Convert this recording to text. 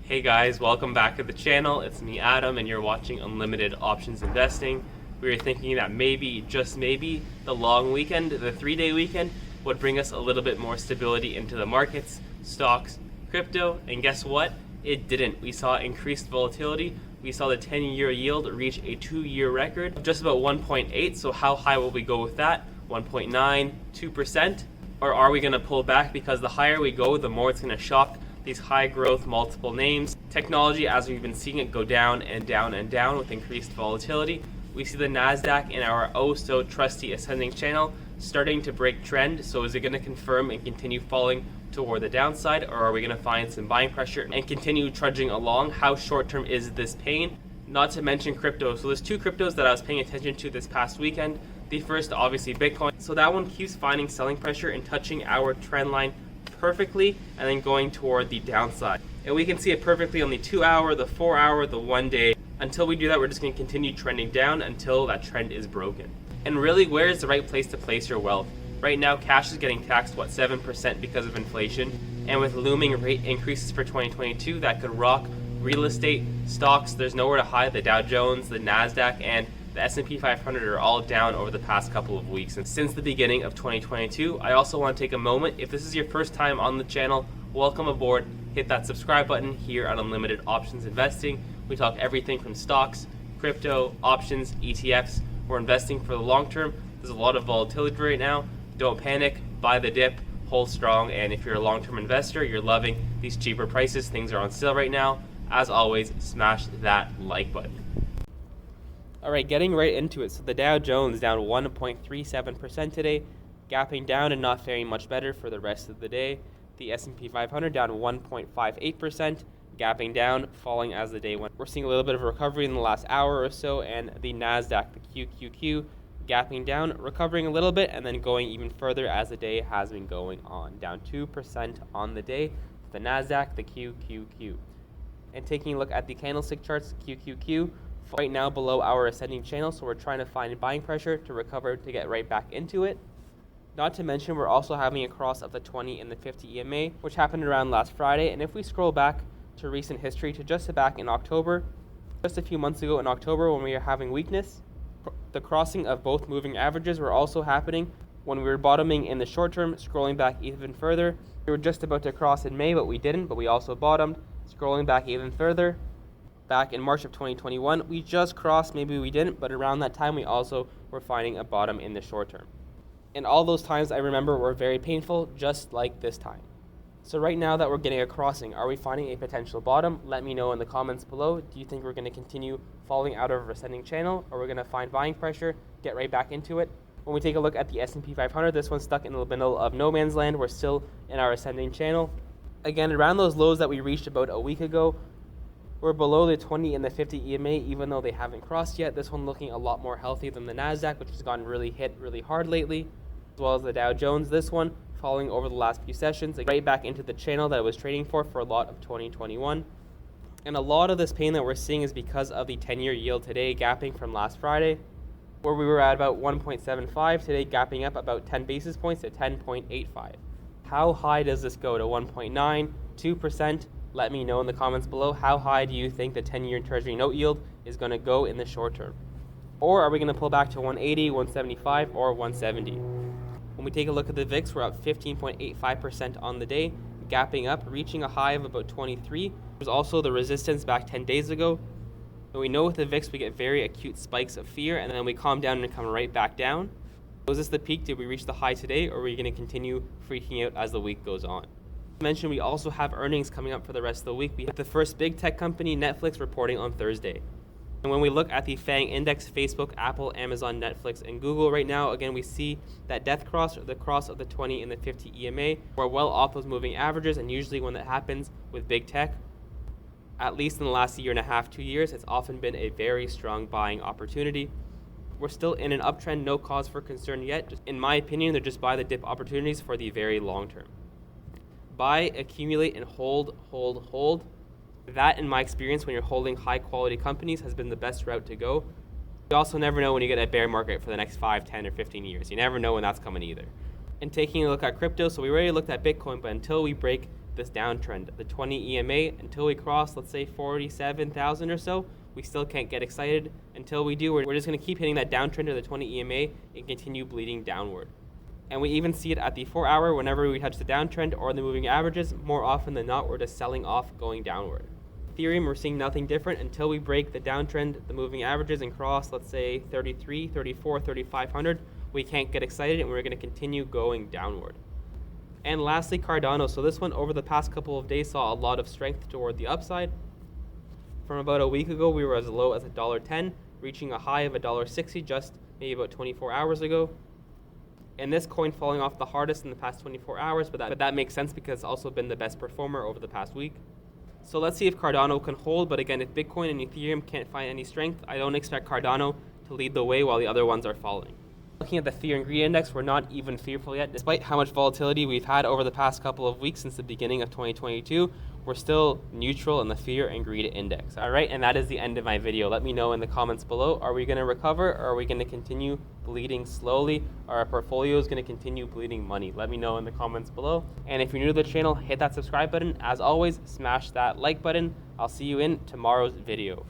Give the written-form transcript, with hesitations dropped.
Hey guys, welcome back to the channel. It's me, Adam, and you're watching Unlimited Options Investing. We were thinking that maybe, just maybe, the long weekend, the 3-day weekend, would bring us a little bit more stability into the markets, stocks, crypto, and guess what? It didn't. We saw increased volatility. We saw the 10-year yield reach a 2-year record of just about 1.8. So how high will we go with that? 1.9, 2%? Or are we going to pull back because the higher we go, the more it's going to shock these high growth multiple names? Technology, as we've been seeing it go down and down and down with increased volatility. We see the NASDAQ in our oh so trusty ascending channel starting to break trend. So is it going to confirm and continue falling toward the downside, or are we going to find some buying pressure and continue trudging along? How short term is this pain? Not to mention crypto. So there's two cryptos that I was paying attention to this past weekend. The first, obviously, Bitcoin. So that one keeps finding selling pressure and touching our trend line perfectly and then going toward the downside. And we can see it perfectly on the 2-hour, the 4-hour, the 1-day. Until we do that, we're just going to continue trending down until that trend is broken. And really, where is the right place to place your wealth? Right now, cash is getting taxed, 7% because of inflation. And with looming rate increases for 2022, that could rock real estate, stocks. There's nowhere to hide. The Dow Jones, the NASDAQ, and the S&P 500 are all down over the past couple of weeks and since the beginning of 2022. I also want to take a moment. If this is your first time on the channel, welcome aboard. Hit that subscribe button here on Unlimited Options Investing. We talk everything from stocks, crypto, options, ETFs. We're investing for the long term. There's a lot of volatility right now. Don't panic, buy the dip, hold strong, and if you're a long-term investor, you're loving these cheaper prices, things are on sale right now. As always, smash that like button. All right, getting right into it. So the Dow Jones down 1.37% today, gapping down and not faring much better for the rest of the day. The S&P 500 down 1.58%, gapping down, falling as the day went. We're seeing a little bit of a recovery in the last hour or so, and the NASDAQ, the QQQ, gapping down, recovering a little bit, and then going even further as the day has been going on. Down 2% on the day, the NASDAQ, the QQQ. And taking a look at the candlestick charts, QQQ, right now below our ascending channel, so we're trying to find buying pressure to recover to get right back into it. Not to mention, we're also having a cross of the 20 and the 50 EMA, which happened around last Friday. And if we scroll back to recent history, to just back in October, just a few months ago in October when we were having weakness, the crossing of both moving averages were also happening when we were bottoming in the short term, scrolling back even further. We were just about to cross in May, but we didn't, but we also bottomed. Scrolling back even further, back in March of 2021, we just crossed, maybe we didn't, but around that time we also were finding a bottom in the short term. And all those times I remember were very painful, just like this time. So right now that we're getting a crossing, are we finding a potential bottom? Let me know in the comments below. Do you think we're going to continue falling out of our ascending channel, or we're going to find buying pressure, get right back into it? When we take a look at the S&P 500, this one's stuck in the middle of no man's land. We're still in our ascending channel. Again, around those lows that we reached about a week ago, we're below the 20 and the 50 EMA, even though they haven't crossed yet. This one looking a lot more healthy than the NASDAQ, which has gotten hit really hard lately, as well as the Dow Jones. This one falling over the last few sessions, right back into the channel that it was trading for a lot of 2021. And a lot of this pain that we're seeing is because of the 10-year yield today gapping from last Friday, where we were at about 1.75, today gapping up about 10 basis points to 10.85. How high does this go? To 1.9, 2%? Let me know in the comments below. How high do you think the 10-year Treasury note yield is going to go in the short term? Or are we going to pull back to 180, 175, or 170? When we take a look at the VIX, we're up 15.85% on the day, gapping up, reaching a high of about 23. There's also the resistance back 10 days ago. And we know with the VIX, we get very acute spikes of fear, and then we calm down and come right back down. Was this the peak? Did we reach the high today, or are we going to continue freaking out as the week goes on? I mentioned we also have earnings coming up for the rest of the week. We have the first big tech company, Netflix, reporting on Thursday. And when we look at the FANG index, Facebook, Apple, Amazon, Netflix, and Google right now, again, we see that death cross, or the cross of the 20 and the 50 EMA. We're well off those moving averages, and usually when that happens with big tech, at least in the last year and a half, 2 years, it's often been a very strong buying opportunity. We're still in an uptrend, no cause for concern yet. In my opinion, they're just buy the dip opportunities for the very long term. Buy, accumulate, and hold, hold, hold. That, in my experience, when you're holding high-quality companies, has been the best route to go. You also never know when you get a bear market for the next 5, 10, or 15 years. You never know when that's coming either. And taking a look at crypto, so we already looked at Bitcoin, but until we break this downtrend. The 20 EMA, until we cross, let's say 47,000 or so, we still can't get excited. Until we do, we're just going to keep hitting that downtrend of the 20 EMA and continue bleeding downward. And we even see it at the 4 hour whenever we touch the downtrend or the moving averages. More often than not, we're just selling off, going downward. Ethereum, we're seeing nothing different until we break the downtrend, the moving averages, and cross, let's say 33, 34, 3500. We can't get excited and we're going to continue going downward. And lastly, Cardano. So this one over the past couple of days saw a lot of strength toward the upside. From about a week ago, we were as low as $1.10, reaching a high of $1.60 just maybe about 24 hours ago. And this coin falling off the hardest in the past 24 hours, but that makes sense because it's also been the best performer over the past week. So let's see if Cardano can hold, but again, if Bitcoin and Ethereum can't find any strength, I don't expect Cardano to lead the way while the other ones are falling. Looking at the fear and greed index, we're not even fearful yet. Despite how much volatility we've had over the past couple of weeks since the beginning of 2022, we're still neutral in the fear and greed index. All right, and that is the end of my video. Let me know in the comments below, are we going to recover, or are we going to continue bleeding slowly? Or our portfolio is going to continue bleeding money? Let me know in the comments below. And if you're new to the channel, hit that subscribe button. As always, smash that like button. I'll see you in tomorrow's video.